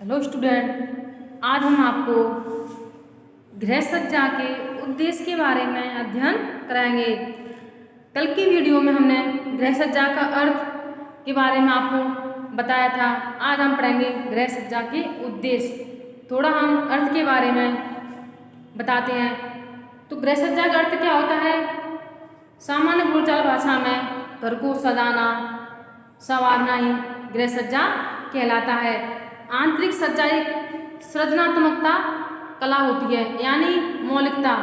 Hello student, आज हम आपको गृह सज्जा के उद्देश्य के बारे में अध्ययन कराएंगे। कल की वीडियो में हमने गृह सज्जा का अर्थ के बारे में आपको बताया था। आज हम पढ़ेंगे गृह सज्जा के उद्देश्य। थोड़ा हम अर्थ के बारे में बताते हैं। तो गृह सज्जा का अर्थ क्या होता है? सामान्य बोलचाल भाषा में घर को सजाना संवारना ही गृह सज्जा कहलाता है। आंतरिक सज्जा एक सृजनात्मकता कला होती है, यानी मौलिकता,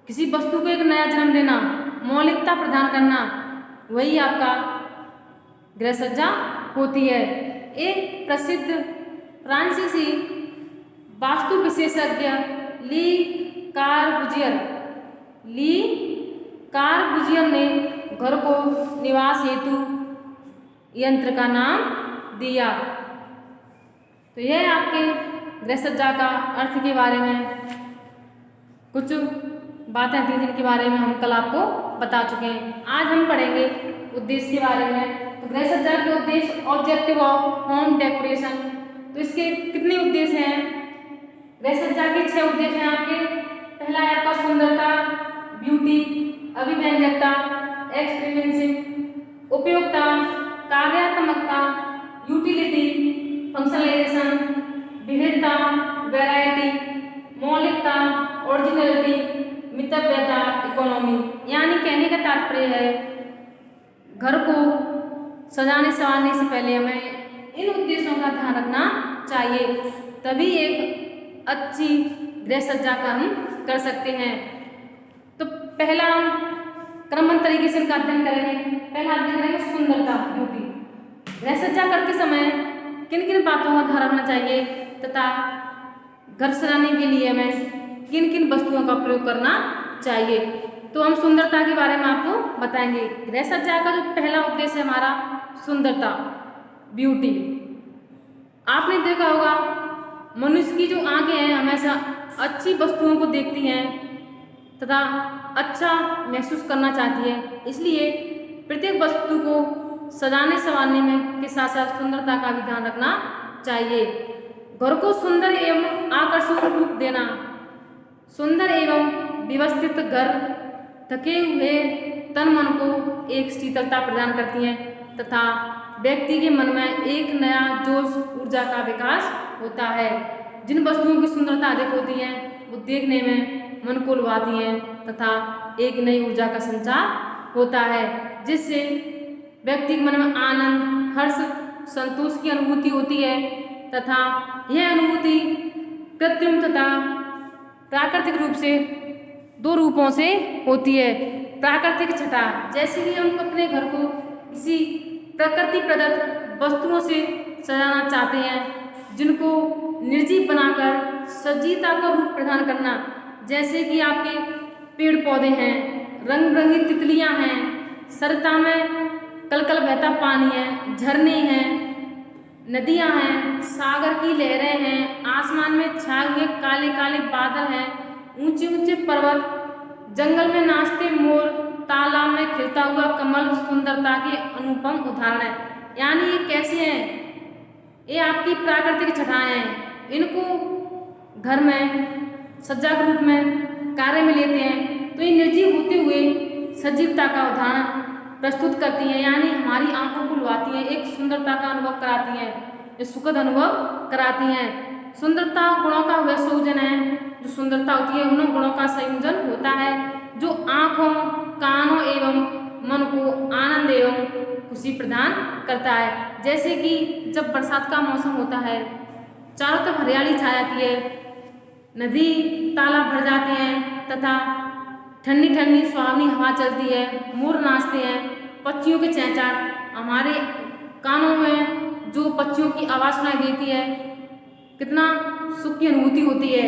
किसी वस्तु को एक नया जन्म देना, मौलिकता प्रदान करना, वही आपका गृह सज्जा होती है। एक प्रसिद्ध फ्रांसीसी वास्तु विशेषज्ञ ली कार्बुजियर ने घर को निवास हेतु यंत्र का नाम दिया। तो यह आपके गृह सज्जा का अर्थ के बारे में कुछ बातें थी जिनके बारे में हम कल आपको बता चुके हैं। आज हम पढ़ेंगे उद्देश्य के बारे में। तो गृह सज्जा के उद्देश्य, ऑब्जेक्टिव ऑफ होम डेकोरेशन। तो इसके कितने उद्देश्य हैं? गृह सज्जा के 6 उद्देश्य हैं आपके। पहला है आपका सुंदरता, ब्यूटी, अभिव्यंजकता, एक्सपीरियंसिंग, उपयोगिता, कार्यात्मकता, यूटिलिटी, फंक्शनलाइजेशन, विविधता, वैरायटी, मौलिकता, ओरिजिनलिटी, मितव्ययता, इकोनॉमी। यानी कहने का तात्पर्य है घर को सजाने संवारने से पहले हमें इन उद्देश्यों का ध्यान रखना चाहिए, तभी एक अच्छी गृह सज्जा का हम कर सकते हैं। तो पहला हम क्रमबद्ध तरीके से इनका अध्ययन करेंगे। पहला अध्ययन करेंगे सुंदरता, ब्यूटी। गृह सज्जा करते समय किन किन बातों का ध्यान रखना चाहिए तथा घर सजाने के लिए हमें किन किन वस्तुओं का प्रयोग करना चाहिए, तो हम सुंदरता के बारे में आपको बताएंगे। गृह सज्जा का जो पहला उद्देश्य है हमारा सुंदरता, ब्यूटी। आपने देखा होगा मनुष्य की जो आंखें हैं हमेशा अच्छी वस्तुओं को देखती हैं तथा अच्छा महसूस करना चाहती है, इसलिए प्रत्येक वस्तु को सजाने संवारने में के साथ साथ सुंदरता का भी ध्यान रखना चाहिए। घर को सुंदर एवं आकर्षक रूप देना। सुंदर एवं व्यवस्थित घर थके हुए तन मन को एक शीतलता प्रदान करती हैं तथा व्यक्ति के मन में एक नया जोश ऊर्जा का विकास होता है। जिन वस्तुओं की सुंदरता अधिक होती है वो देखने में मन को लुभाती हैं तथा एक नई ऊर्जा का संचार होता है, जिससे व्यक्ति के मन में आनंद, हर्ष, संतोष की अनुभूति होती है तथा यह अनुभूति कृत्रिम तथा प्राकृतिक रूप से 2 रूपों से होती है। प्राकृतिक छटा, जैसे कि हम अपने घर को किसी प्रकृति प्रदत्त वस्तुओं से सजाना चाहते हैं, जिनको निर्जीव बनाकर सजीवता का रूप प्रदान करना, जैसे कि आपके पेड़ पौधे हैं, रंग बिरंगी तितलियां हैं, सरिता में कलकल बहता पानी है, झरने हैं, नदियां हैं, सागर की लहरें हैं, आसमान में छाए हुए काले काले बादल हैं, ऊंचे ऊंचे पर्वत, जंगल में नाचते मोर, तालाब में खिलता हुआ कमल सुंदरता के अनुपम उदाहरण है। यानी ये कैसे हैं? ये आपकी प्राकृतिक छटाएं हैं। इनको घर में सज्जा के रूप में कार्य में लेते हैं तो ये निर्जीव होते हुए सजीवता का उदाहरण प्रस्तुत करती हैं, यानी हमारी आंखों को लुभाती हैं, एक सुंदरता का अनुभव कराती हैं, एक सुखद अनुभव कराती हैं। सुंदरता गुणों का वह संयोजन है, जो सुंदरता होती है उन गुणों का संयोजन होता है जो आंखों, कानों एवं मन को आनंद एवं खुशी प्रदान करता है। जैसे कि जब बरसात का मौसम होता है, चारों तरफ हरियाली छा जाती है, नदी तालाब भर जाते हैं तथा ठंडी ठंडी सुहावनी हवा चलती है, मोर नाचते हैं, पक्षियों के चहचहाट, हमारे कानों में जो पक्षियों की आवाज़ सुनाई देती है, कितना सुख की अनुभूति होती है।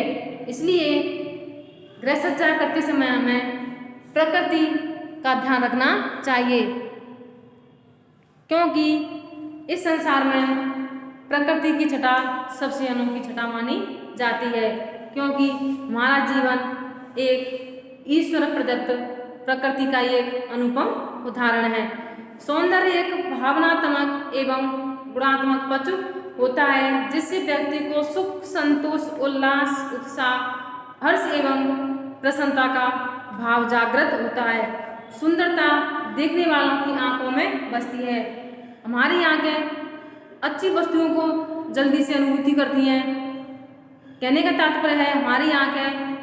इसलिए गृह सज्जा करते समय हमें प्रकृति का ध्यान रखना चाहिए, क्योंकि इस संसार में प्रकृति की छटा सबसे अनोखी छटा मानी जाती है, क्योंकि हमारा जीवन एक ईश्वर प्रदत्त प्रकृति का एक अनुपम उदाहरण है। सौंदर्य एक भावनात्मक एवं गुणात्मक पक्ष होता है, जिससे व्यक्ति को सुख, संतोष, उल्लास, उत्साह, हर्ष एवं प्रसन्नता का भाव जागृत होता है। सुंदरता देखने वालों की आंखों में बसती है। हमारी आंखें अच्छी वस्तुओं को जल्दी से अनुभूति करती हैं। कहने का तात्पर्य है हमारी आंखें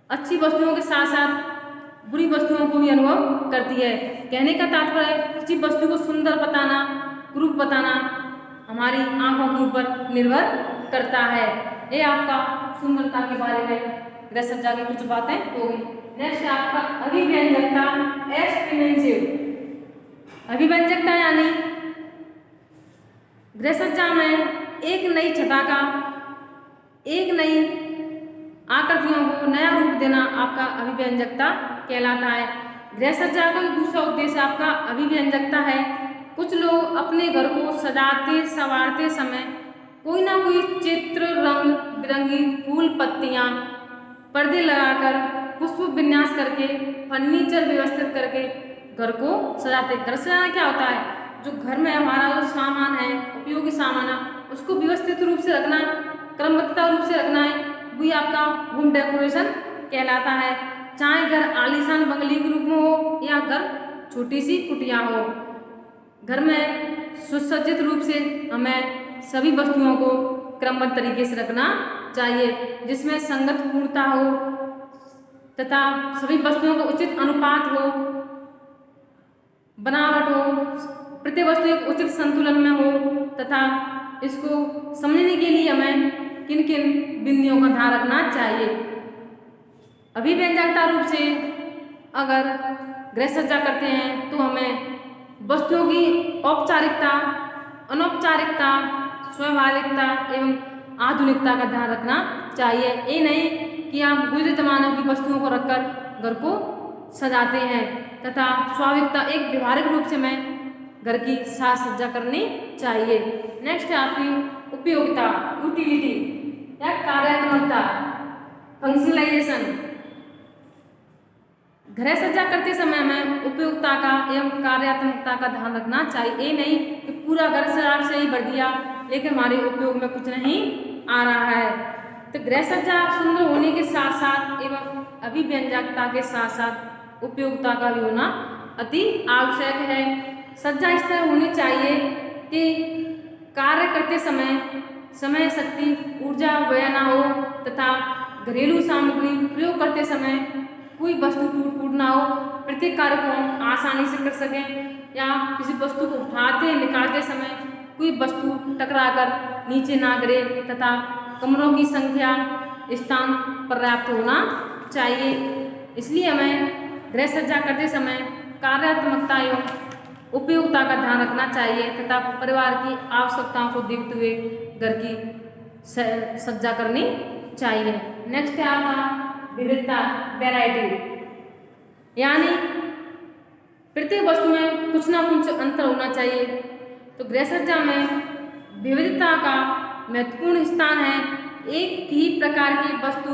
अच्छी वस्तुओं के साथ साथ बुरी वस्तुओं को भी अनुभव करती है। कहने का तात्पर्य किसी वस्तु को सुंदर बताना, रूप बताना हमारी आंखों के ऊपर निर्भर करता है। ये आपका सुंदरता के बारे में गृह सज्जा की कुछ बातें हो गई। नेक्स्ट है आपका अभिव्यंजकता, एक्सप्रीमेंसिव। अभिव्यंजकता यानी गृह सज्जा में एक नई छटा का, एक नई आकृतियों को नया रूप देना आपका अभिव्यंजकता कहलाता है। गृह सज्जा का दूसरा उद्देश्य आपका अभिव्यंजकता है। कुछ लोग अपने घर को सजाते संवारते समय कोई ना कोई चित्र, रंग बिरंगी फूल, पत्तियां, पर्दे लगाकर, पुष्प विन्यास करके, फर्नीचर व्यवस्थित करके घर को सजाते। घर सजाना क्या होता है? जो घर में हमारा जो सामान है, उपयोगी सामान है, उसको व्यवस्थित रूप से रखना, क्रमबद्धता रूप से रखना है, वही आपका होम डेकोरेशन कहलाता है। चाहे घर आलीशान बंगले के रूप में हो या घर छोटी सी कुटिया हो, घर में सुसज्जित रूप से हमें सभी वस्तुओं को क्रमबद्ध तरीके से रखना चाहिए, जिसमें संगत पूर्णता हो तथा सभी वस्तुओं का उचित अनुपात हो, बनावट हो, प्रत्येक वस्तु एक उचित संतुलन में हो तथा इसको समझने के लिए हमें किन किन बिंदियों का ध्यान रखना चाहिए। अभिव्यंजकता रूप से अगर गृह सज्जा करते हैं तो हमें वस्तुओं की औपचारिकता, अनौपचारिकता, स्वाभाविकता एवं आधुनिकता का ध्यान रखना चाहिए। ये नहीं कि आप गुजरे जमानों की वस्तुओं को रखकर घर को सजाते हैं तथा स्वाभाविकता एक व्यवहारिक रूप से हमें घर की साज सज्जा करनी चाहिए। नेक्स्ट है आपकी उपयोगिता, यूटिलिटी या कार्यात्मकता, फंक्शनलाइजेशन। गृह सज्जा करते समय हमें उपयोगिता का एवं कार्यात्मकता का ध्यान रखना चाहिए। ये नहीं कि पूरा घर शराब से ही भर दिया लेकिन हमारे उपयोग में कुछ नहीं आ रहा है। तो गृह सज्जा सुंदर होने के साथ साथ एवं अभिव्यंजकता के साथ साथ उपयोगिता का भी होना अति आवश्यक है। सज्जा इस तरह होनी चाहिए कि कार्य करते समय शक्ति ऊर्जा व्यय न हो तथा घरेलू सामग्री प्रयोग करते समय कोई वस्तु टूट फूट ना हो, प्रत्येक कार्य को हम आसानी से कर सकें या किसी वस्तु को उठाते निकालते समय कोई वस्तु टकराकर नीचे ना गिरे तथा कमरों की संख्या स्थान पर्याप्त होना चाहिए। इसलिए हमें गृह सज्जा करते समय कार्यात्मकता एवं उपयोगिता का ध्यान रखना चाहिए तथा परिवार की आवश्यकताओं को देखते हुए घर की सज्जा करनी चाहिए। नेक्स्ट है आपका विविधता, वैरायटी, यानी प्रत्येक वस्तु में कुछ ना कुछ अंतर होना चाहिए। तो गृह सज्जा में विविधता का महत्वपूर्ण स्थान है। एक ही प्रकार की वस्तु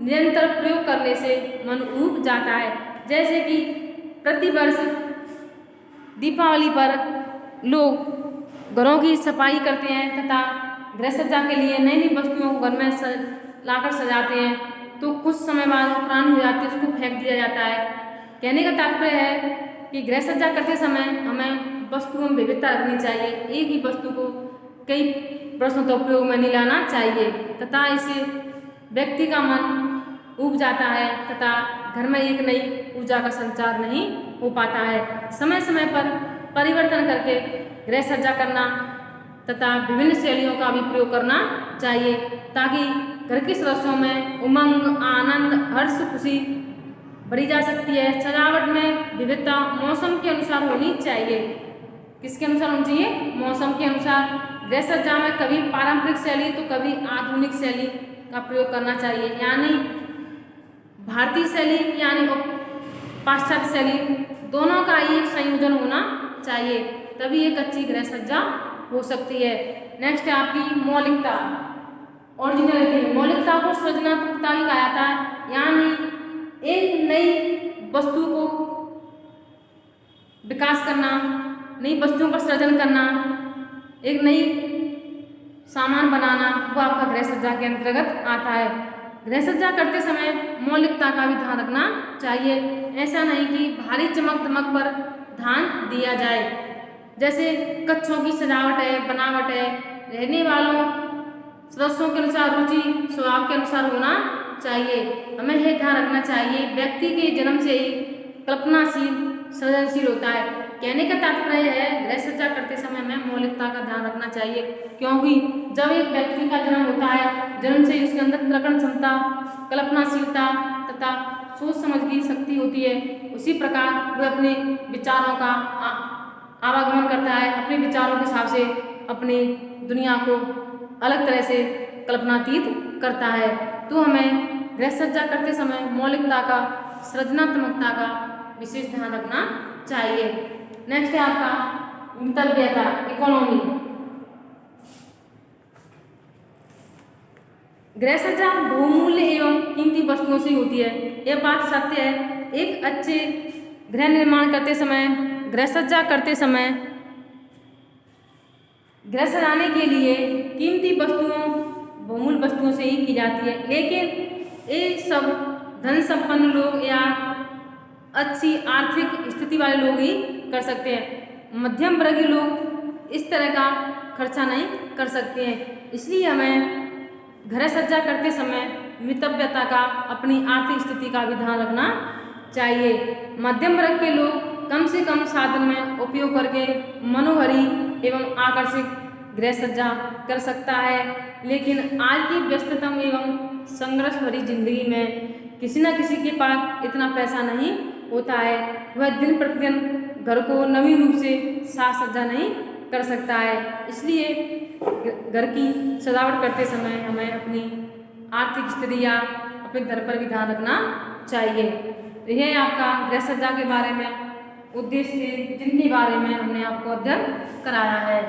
निरंतर प्रयोग करने से मन ऊब जाता है। जैसे कि प्रतिवर्ष दीपावली पर लोग घरों की सफाई करते हैं तथा गृह सज्जा के लिए नई नई वस्तुओं को घर में लाकर सजाते हैं, तो कुछ समय बाद पुरानी हो जाती है, उसको फेंक दिया जाता है। कहने का तात्पर्य है कि गृह सज्जा करते समय हमें वस्तुओं में विविधता रखनी चाहिए। एक ही वस्तु को कई वर्षों तक उपयोग में नहीं लाना चाहिए तथा इससे व्यक्ति का मन ऊब जाता है तथा घर में एक नई ऊर्जा का संचार नहीं हो पाता है। समय समय पर परिवर्तन करके गृह सज्जा करना तथा विभिन्न शैलियों का भी प्रयोग करना चाहिए ताकि घर के सदस्यों में उमंग, आनंद, हर्ष, खुशी बढ़ी जा सकती है। सजावट में विविधता मौसम के अनुसार होनी चाहिए। किसके अनुसार होनी चाहिए? मौसम के अनुसार। गृह सज्जा में कभी पारंपरिक शैली तो कभी आधुनिक शैली का प्रयोग करना चाहिए, यानी भारतीय शैली यानी पाश्चात्य शैली, दोनों का ही एक संयोजन होना चाहिए, तभी एक अच्छी गृह सज्जा हो सकती है। नेक्स्ट है आपकी मौलिकता, ओरिजिनलिटी। मौलिकता को सृजनात्मकता भी कहा जाता है, यानी एक नई वस्तु को विकास करना, नई वस्तुओं का सृजन करना, एक नई सामान बनाना वो आपका गृह सज्जा के अंतर्गत आता है। गृह सज्जा करते समय मौलिकता का भी ध्यान रखना चाहिए। ऐसा नहीं कि भारी चमक दमक पर ध्यान दिया जाए। जैसे कक्षों की सजावट है, बनावट है, रहने वालों सदस्यों के अनुसार रुचि स्वभाव के अनुसार होना चाहिए। हमें यह ध्यान रखना चाहिए व्यक्ति के जन्म से ही कल्पनाशील सृजनशील होता है। कहने का तात्पर्य है गृह सज्जा करते समय हमें मौलिकता का ध्यान रखना चाहिए, क्योंकि जब एक व्यक्ति का जन्म होता है, जन्म से ही उसके अंदर तर्कण क्षमता, कल्पनाशीलता तथा सोच समझ की शक्ति होती है। उसी प्रकार वह अपने विचारों का आवागमन करता है, अपने विचारों के हिसाब से अपनी दुनिया को अलग तरह से कल्पनातीत करता है। तो हमें गृह सज्जा करते समय मौलिकता का, सृजनात्मकता का विशेष ध्यान रखना चाहिए। नेक्स्ट है आपका मितव्ययता, इकोनॉमी। गृह सज्जा बहुमूल्य एवं कीमती वस्तुओं से होती है। यह बात सत्य है। एक अच्छे गृह निर्माण करते समय, गृह सज्जा करते समय गृह सजाने के लिए कीमती वस्तुओं, बहुमूल्य वस्तुओं से ही की जाती है। लेकिन ये सब धन संपन्न लोग या अच्छी आर्थिक स्थिति वाले लोग ही कर सकते हैं। मध्यम वर्गीय लोग इस तरह का खर्चा नहीं कर सकते हैं। इसलिए हमें गृह सज्जा करते समय मितव्ययता का, अपनी आर्थिक स्थिति का भी ध्यान रखना चाहिए। मध्यम वर्ग के लोग कम से कम साधन में उपयोग करके मनोहरी एवं आकर्षक गृह सज्जा कर सकता है। लेकिन आज की व्यस्ततम एवं संघर्ष भरी जिंदगी में किसी न किसी के पास इतना पैसा नहीं होता है, वह दिन प्रतिदिन घर को नवीन रूप से साज सज्जा नहीं कर सकता है। इसलिए घर की सजावट करते समय हमें अपनी आर्थिक स्थिति या अपने घर पर भी ध्यान रखना चाहिए। तो यह आपका गृह सज्जा के बारे में उद्देश्य जिनके बारे में हमने आपको अध्ययन कराया है।